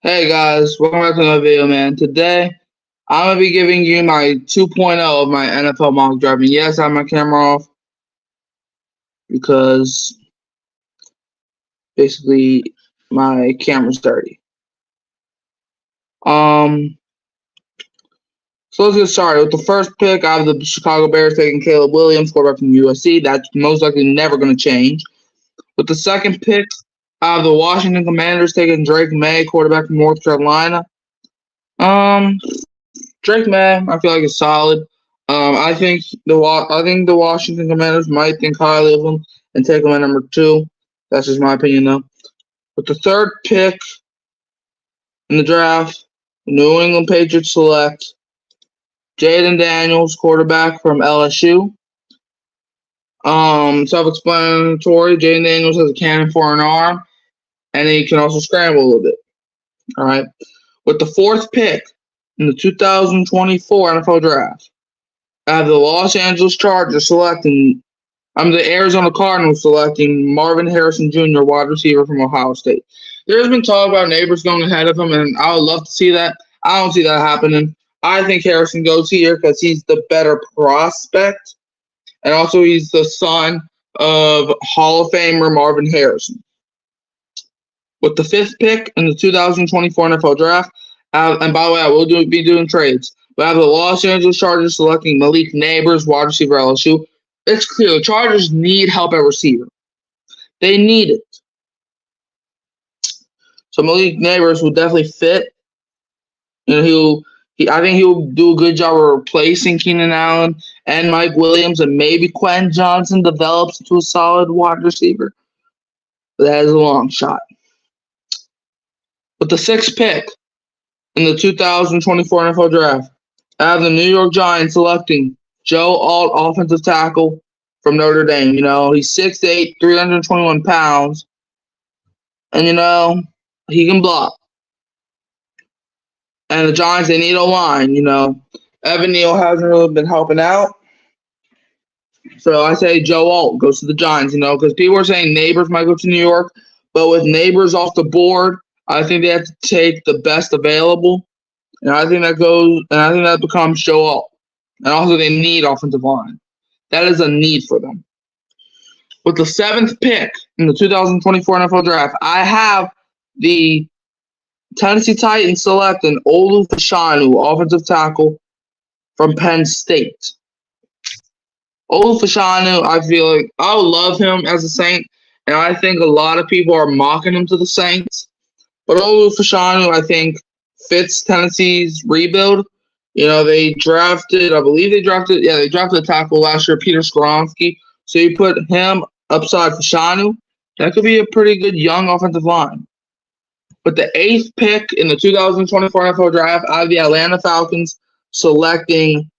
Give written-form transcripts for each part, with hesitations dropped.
Hey guys, welcome back to another video, man. Today, I'm gonna be giving you my 2.0 of my NFL mock draft. And yes, I have my camera off because basically my camera's dirty. Um, so let's get started with the first pick. I have the Chicago Bears taking Caleb Williams, quarterback from USC. That's most likely never gonna change. With the second pick, I have the Washington Commanders taking Drake May, quarterback from North Carolina. Drake May, I feel like it's solid. I think the Washington Commanders might think highly of him and take him at number 2. That's just my opinion, though. With the third pick in the draft, the New England Patriots select Jaden Daniels, quarterback from LSU. Self-explanatory. Jaden Daniels has a cannon for an arm, and he can also scramble a little bit. All right. With the fourth pick in the 2024 NFL Draft, I have the Los Angeles Chargers the Arizona Cardinals selecting Marvin Harrison Jr., wide receiver from Ohio State. There's been talk about Neighbors going ahead of him, and I would love to see that. I don't see that happening. I think Harrison goes here because he's the better prospect, and also he's the son of Hall of Famer Marvin Harrison. With the fifth pick in the 2024 NFL Draft, and by the way, I will be doing trades. But I have the Los Angeles Chargers selecting Malik Neighbors, wide receiver LSU. It's clear the Chargers need help at receiver. They need it. So Malik Neighbors will definitely fit. I think he'll do a good job of replacing Keenan Allen and Mike Williams, and maybe Quentin Johnson develops into a solid wide receiver. But that is a long shot. With the sixth pick in the 2024 NFL Draft, I have the New York Giants selecting Joe Alt, offensive tackle from Notre Dame. He's 6'8", 321 pounds, and he can block. And the Giants, they need a line. Evan Neal hasn't really been helping out, so I say Joe Alt goes to the Giants. Because people are saying Neighbors might go to New York, but with Neighbors off the board, I think they have to take the best available, and I think that becomes Joe Alt. And also, they need offensive line. That is a need for them. With the seventh pick in the 2024 NFL Draft, I have the Tennessee Titans selecting Olu Fashanu, offensive tackle from Penn State. Olu Fashanu, I feel like I would love him as a Saint, and I think a lot of people are mocking him to the Saints. But Olu Fashanu, I think, fits Tennessee's rebuild. They drafted a tackle last year, Peter Skoronski. So you put him upside Fashanu. That could be a pretty good young offensive line. But the eighth pick in the 2024 NFL Draft, I have the Atlanta Falcons selecting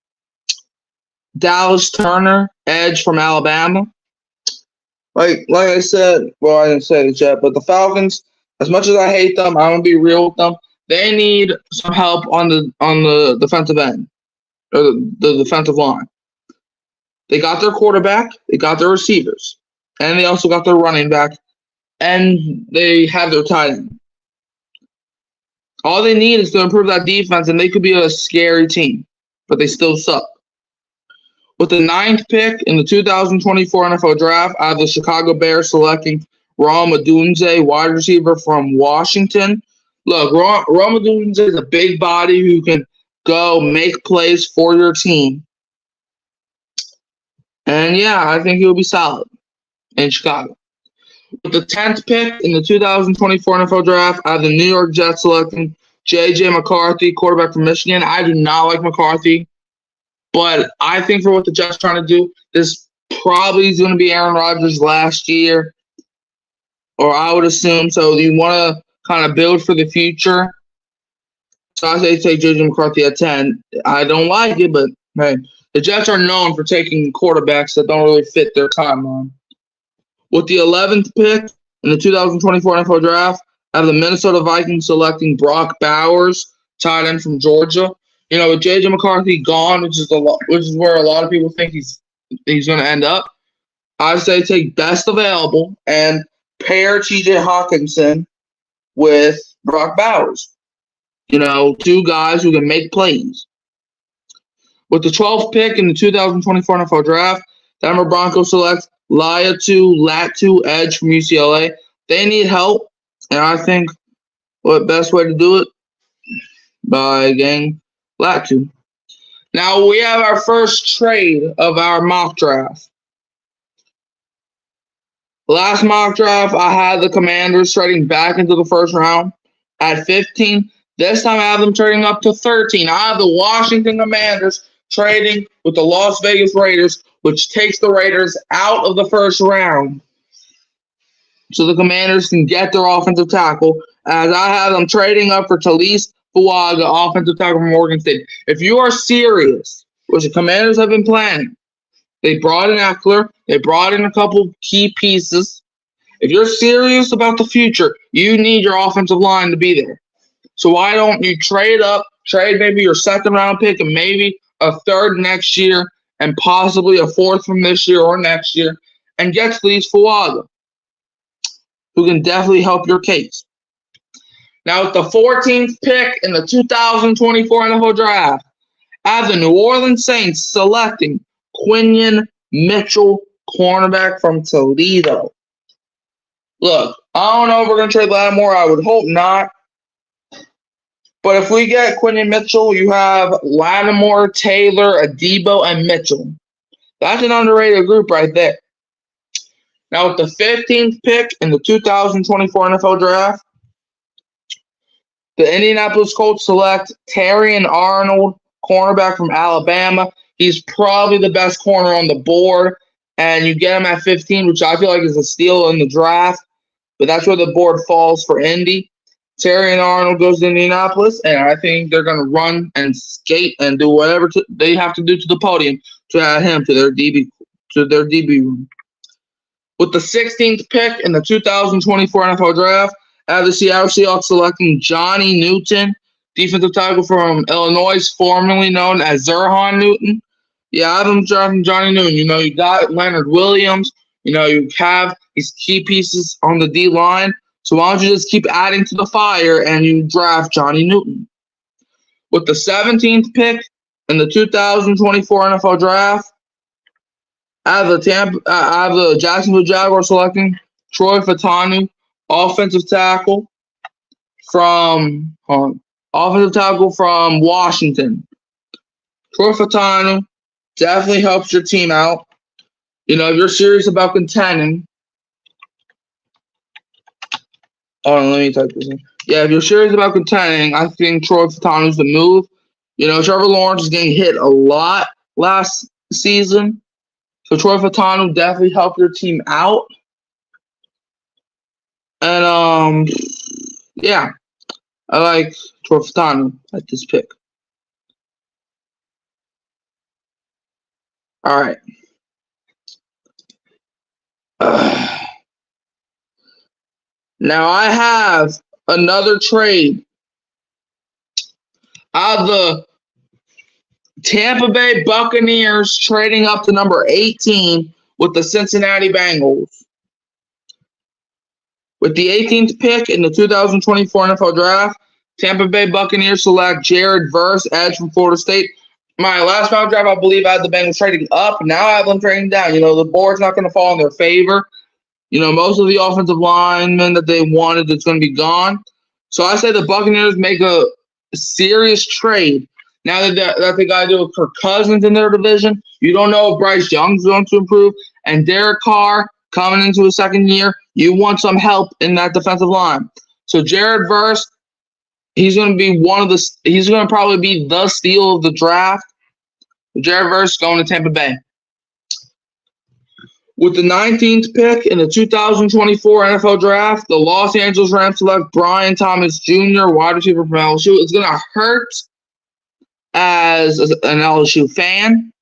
Dallas Turner, edge from Alabama. Like I said, well, I didn't say this yet, but the Falcons, as much as I hate them, I'm gonna be real with them. They need some help on the defensive end or the defensive line. They got their quarterback, they got their receivers, and they also got their running back, and they have their tight end. All they need is to improve that defense, and they could be a scary team, but they still suck. With the ninth pick in the 2024 NFL Draft, I have the Chicago Bears selecting Rome Odunze, wide receiver from Washington. Look, Rome Odunze is a big body who can go make plays for your team. And yeah, I think he'll be solid in Chicago. With the 10th pick in the 2024 NFL Draft, I have the New York Jets selecting J.J. McCarthy, quarterback from Michigan. I do not like McCarthy, but I think for what the Jets are trying to do, this probably is going to be Aaron Rodgers' last year, or I would assume. So you want to kind of build for the future. So I say take J.J. McCarthy at 10. I don't like it, but hey, the Jets are known for taking quarterbacks that don't really fit their timeline. With the 11th pick in the 2024 NFL Draft, I have the Minnesota Vikings selecting Brock Bowers, tight end from Georgia. With J.J. McCarthy gone, which is where a lot of people think he's going to end up, I say take best available and pair T.J. Hawkinson with Brock Bowers. Two guys who can make plays. With the 12th pick in the 2024 NFL Draft, the Denver Broncos select Latu edge from UCLA. They need help, and I think what best way to do it by getting Latu. Now we have our first trade of our mock draft. Last mock draft, I had the Commanders trading back into the first round at 15. This time I have them trading up to 13. I have the Washington Commanders trading with the Las Vegas Raiders, which takes the Raiders out of the first round. So the Commanders can get their offensive tackle, as I have them trading up for Talise Fuaga, offensive tackle from Oregon State. If you are serious, which the Commanders have been planning, they brought in Eckler. They brought in a couple key pieces. If you're serious about the future, you need your offensive line to be there. So why don't you trade up, trade maybe your second round pick and maybe a third next year and possibly a fourth from this year or next year and get Talise Fuaga, who can definitely help your case. Now, with the 14th pick in the 2024 NFL Draft, I have the New Orleans Saints selecting Quinyon Mitchell, cornerback from Toledo. Look, I don't know if we're going to trade Lattimore. I would hope not. But if we get Quinyon Mitchell, you have Lattimore, Taylor, Adebo, and Mitchell. That's an underrated group right there. Now, with the 15th pick in the 2024 NFL Draft, the Indianapolis Colts select Terrion Arnold, cornerback from Alabama. He's probably the best corner on the board, and you get him at 15, which I feel like is a steal in the draft. But that's where the board falls for Indy. Terrion Arnold goes to Indianapolis, and I think they're going to run and skate and do whatever they have to do to the podium to add him to their DB room. With the 16th pick in the 2024 NFL Draft, I have the Seattle Seahawks selecting Johnny Newton, defensive tackle from Illinois, formerly known as Zerhan Newton. Yeah, I have them drafting Johnny Newton. You got Leonard Williams. You have these key pieces on the D-line. So why don't you just keep adding to the fire and you draft Johnny Newton? With the 17th pick in the 2024 NFL Draft, I have the Jacksonville Jaguars selecting Troy Fautanu, offensive tackle from Washington. Troy Fautanu definitely helps your team out. If you're serious about contending. Hold on, let me type this in. Yeah, if you're serious about contending, I think Troy Fautanu is the move. Trevor Lawrence is getting hit a lot last season. So Troy Fautanu definitely helped your team out. And, yeah, I like Troy Fautanu at this pick. All right. Now I have another trade. I have the Tampa Bay Buccaneers trading up to number 18 with the Cincinnati Bengals. With the 18th pick in the 2024 NFL Draft, Tampa Bay Buccaneers select Jared Verse, edge from Florida State. My last round draft, I believe I had the Bengals trading up. Now I have them trading down. The board's not going to fall in their favor. Most of the offensive linemen that they wanted, it's going to be gone. So I say the Buccaneers make a serious trade. Now that they got to do with Kirk Cousins in their division, you don't know if Bryce Young's going to improve. And Derek Carr coming into his second year, you want some help in that defensive line. So Jared Verse, he's going to probably be the steal of the draft. Jared Verse going to Tampa Bay. With the 19th pick in the 2024 NFL Draft, the Los Angeles Rams select Brian Thomas Jr., wide receiver from LSU. It's going to hurt as an LSU fan,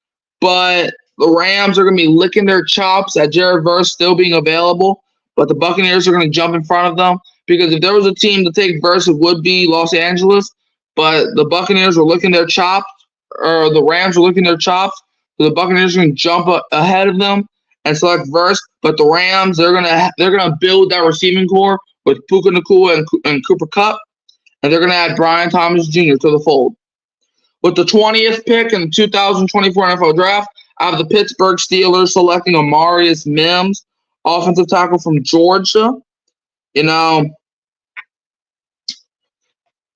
but the Rams are going to be licking their chops at Jared Verse still being available, but the Buccaneers are going to jump in front of them because if there was a team to take Verse, it would be Los Angeles, but the Buccaneers were licking their chops, or the Rams were licking their chops, so the Buccaneers are going to jump ahead of them and select Verse, but the Rams, they're gonna build that receiving core with Puka Nacua and Cooper Kupp, and they're going to add Brian Thomas Jr. to the fold. With the 20th pick in the 2024 NFL Draft, I have the Pittsburgh Steelers selecting Amarius Mims, offensive tackle from Georgia. You know,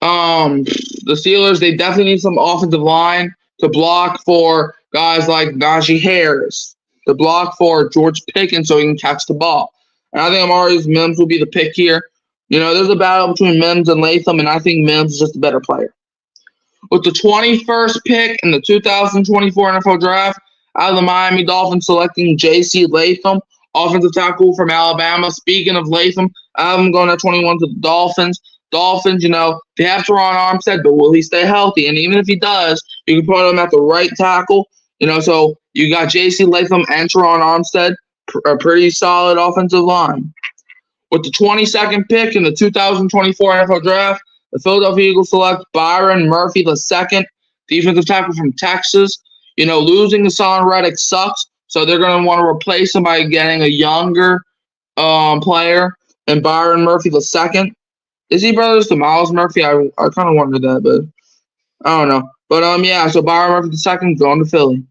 the Steelers, they definitely need some offensive line to block for guys like Najee Harris, to block for George Pickens so he can catch the ball. And I think Amarius Mims will be the pick here. You know, there's a battle between Mims and Latham, and I think Mims is just a better player. With the 21st pick in the 2024 NFL Draft, I have the Miami Dolphins selecting J.C. Latham, offensive tackle from Alabama. Speaking of Latham, I have him going at 21 to the Dolphins. Dolphins, you know, they have Teron Armstead, but will he stay healthy? And even if he does, you can put him at the right tackle. You know, so you got J.C. Latham and Teron Armstead, a pretty solid offensive line. With the 22nd pick in the 2024 NFL Draft, the Philadelphia Eagles select Byron Murphy II, defensive tackle from Texas. You know, losing Hassan Reddick sucks, so they're going to want to replace him by getting a younger player, and Byron Murphy II. Is he brothers to Miles Murphy? I kind of wondered that, but I don't know. But yeah, so Byron Murphy II going to Philly.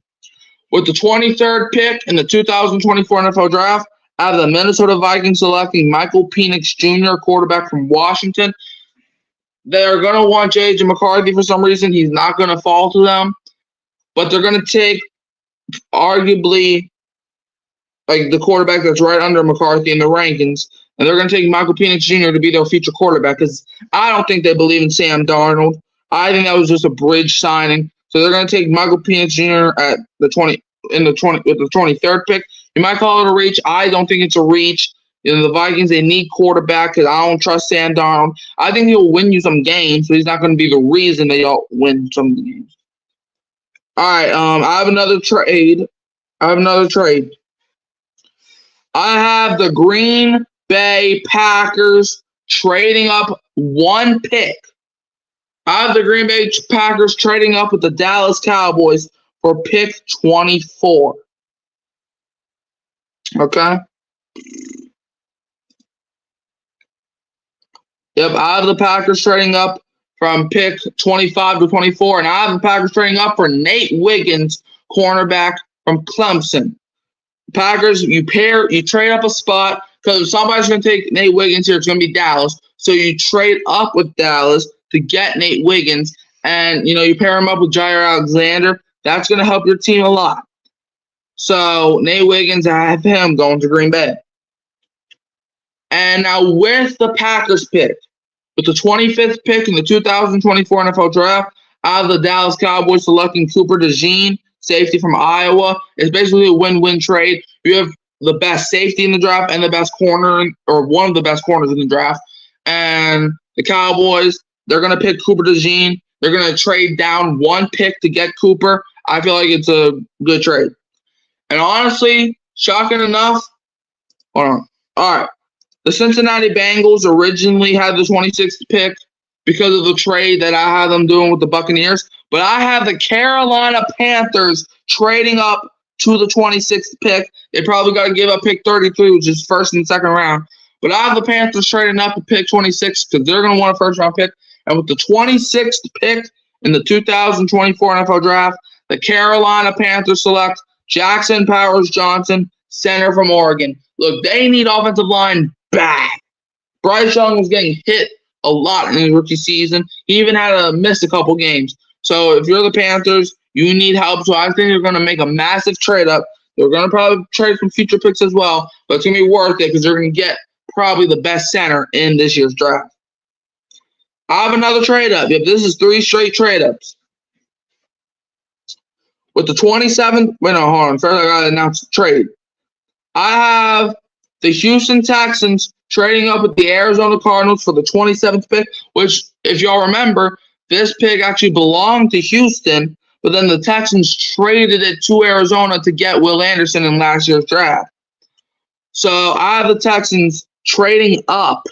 With the 23rd pick in the 2024 NFL Draft, I have the Minnesota Vikings selecting Michael Penix Jr., quarterback from Washington. They're going to want J.J. McCarthy for some reason. He's not going to fall to them. But they're going to take arguably like the quarterback that's right under McCarthy in the rankings. And they're going to take Michael Penix Jr. to be their future quarterback because I don't think they believe in Sam Darnold. I think that was just a bridge signing. So they're going to take Michael Penix Jr. at with the 23rd pick. You might call it a reach. I don't think it's a reach. You know, the Vikings, they need quarterback because I don't trust Sam Darnold. I think he'll win you some games, but he's not going to be the reason they all win some games. All right, I have another trade. I have the Green Bay Packers trading up one pick. I have the Green Bay Packers trading up with the Dallas Cowboys for pick 24. Okay? Yep, I have the Packers trading up from pick 25 to 24, and I have the Packers trading up for Nate Wiggins, cornerback from Clemson. Packers, you trade up a spot because if somebody's going to take Nate Wiggins here, it's going to be Dallas. So you trade up with Dallas to get Nate Wiggins, and you pair him up with Jair Alexander. That's going to help your team a lot. So Nate Wiggins, I have him going to Green Bay. And now with the Packers pick, with the 25th pick in the 2024 NFL Draft, I have the Dallas Cowboys selecting Cooper DeJean, safety from Iowa. It's basically a win-win trade. You have the best safety in the draft and the best corner, or one of the best corners in the draft. And the Cowboys, they're going to pick Cooper DeJean. They're going to trade down one pick to get Cooper. I feel like it's a good trade. And honestly, shocking enough, hold on. All right. The Cincinnati Bengals originally had the 26th pick because of the trade that I had them doing with the Buccaneers. But I have the Carolina Panthers trading up to the 26th pick. They probably got to give up pick 33, which is first and second round. But I have the Panthers trading up to pick 26 because they're going to want a first-round pick. And with the 26th pick in the 2024 NFL Draft, the Carolina Panthers select Jackson Powers Johnson, center from Oregon. Look, they need offensive line bad. Bryce Young was getting hit a lot in his rookie season. He even had to miss a couple games. So if you're the Panthers, you need help. So I think they're going to make a massive trade up. They're going to probably trade some future picks as well, but it's going to be worth it because they're going to get probably the best center in this year's draft. I have another trade up. Yep, this is 3 straight trade ups. With the 27th, wait, no, hold on. First, I got to announce the trade. I have the Houston Texans trading up with the Arizona Cardinals for the 27th pick, which, if y'all remember, this pick actually belonged to Houston, but then the Texans traded it to Arizona to get Will Anderson in last year's draft. So I have the Texans trading up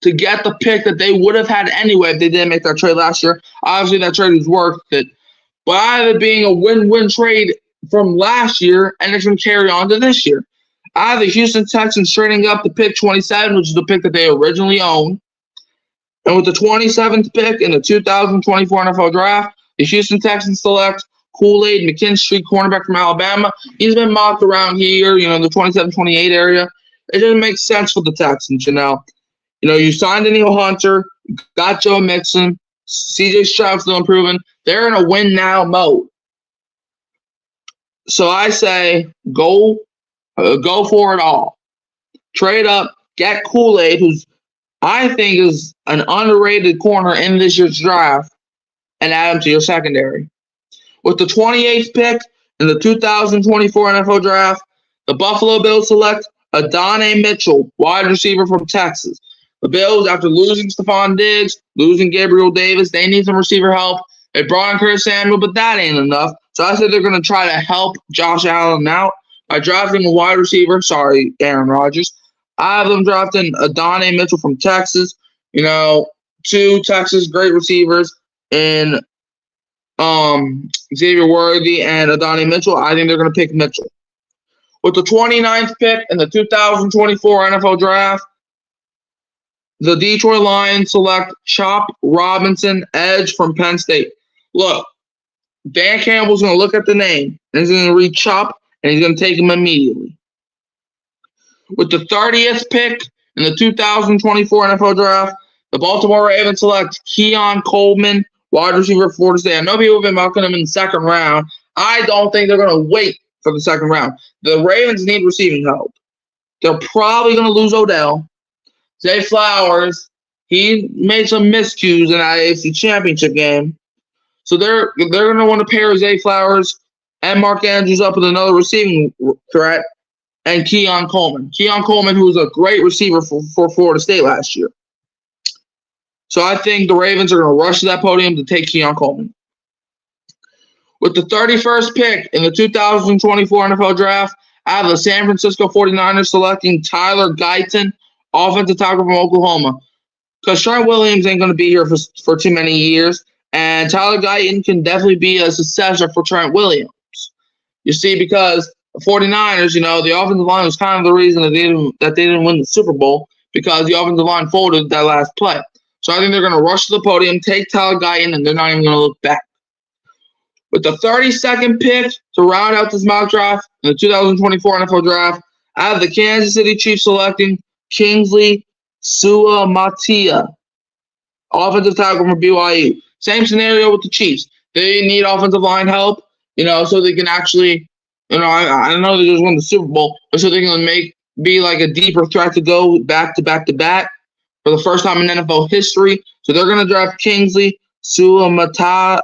to get the pick that they would have had anyway if they didn't make that trade last year. Obviously, that trade was worth it. But I have it being a win-win trade from last year, and it's going to carry on to this year. I have the Houston Texans trading up to pick 27, which is the pick that they originally owned. And with the 27th pick in the 2024 NFL Draft, the Houston Texans select Kool-Aid McKinstry, cornerback from Alabama. He's been mocked around here, the 27-28 area. It doesn't make sense for the Texans, you signed Danielle Hunter, got Joe Mixon, CJ Stroud still improving. They're in a win-now mode. So I say go for it all. Trade up, get Kool-Aid, who's I think is an underrated corner in this year's draft, and add him to your secondary. With the 28th pick in the 2024 NFL Draft, the Buffalo Bills select Adonai Mitchell, wide receiver from Texas. The Bills, after losing Stephon Diggs, losing Gabriel Davis, they need some receiver help. They brought in Curtis Samuel, but that ain't enough. So I said they're going to try to help Josh Allen out by drafting a wide receiver. Sorry, Aaron Rodgers. I have them drafting Adonai Mitchell from Texas. Two Texas great receivers in Xavier Worthy and Adonai Mitchell. I think they're going to pick Mitchell. With the 29th pick in the 2024 NFL Draft, the Detroit Lions select Chop Robinson, edge from Penn State. Look, Dan Campbell's going to look at the name, and he's going to read Chop, and he's going to take him immediately. With the 30th pick in the 2024 NFL Draft, the Baltimore Ravens select Keon Coleman, wide receiver for Florida State. I know people have been mocking him in the second round. I don't think they're going to wait for the second round. The Ravens need receiving help. They're probably going to lose Odell. Zay Flowers, he made some miscues in that AFC Championship game. So they're going to want to pair Zay Flowers and Mark Andrews up with another receiving threat and Keon Coleman. Keon Coleman, who was a great receiver for Florida State last year. So I think the Ravens are going to rush to that podium to take Keon Coleman. With the 31st pick in the 2024 NFL Draft, I have the San Francisco 49ers selecting Tyler Guyton, offensive tackle from Oklahoma. Because Trent Williams ain't going to be here for too many years, and Tyler Guyton can definitely be a successor for Trent Williams. You see, because the 49ers, the offensive line was kind of the reason that they didn't win the Super Bowl, because the offensive line folded that last play. So I think they're going to rush to the podium, take Tyler Guyton, and they're not even going to look back. With the 32nd pick to round out this mock draft in the 2024 NFL Draft, I have the Kansas City Chiefs selecting Kingsley Suamataia, offensive tackle from BYU. Same scenario with the Chiefs. They need offensive line help, so they can actually, I know they just won the Super Bowl, but so they can be like a deeper threat to go back to back to back for the first time in NFL history. So they're going to draft Kingsley Suamataia,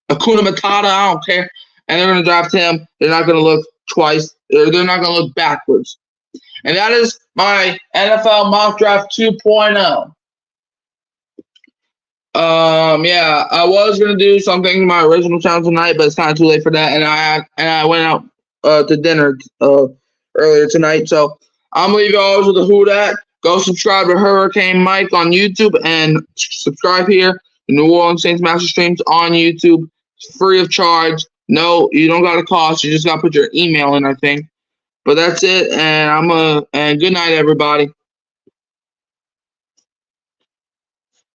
Akuna Matata, I don't care. And they're going to draft him. They're not going to look twice. They're not going to look backwards. And that is my NFL mock draft 2.0. I was going to do something in my original channel tonight, but it's kind of too late for that. And I went out to dinner earlier tonight. So I'm going to leave you always with a who dat. Go subscribe to Hurricane Mike on YouTube and subscribe here to New Orleans Saints Master Streams on YouTube. It's free of charge. No, you don't got a cost. You just got to put your email in, I think. But that's it. And and good night, everybody.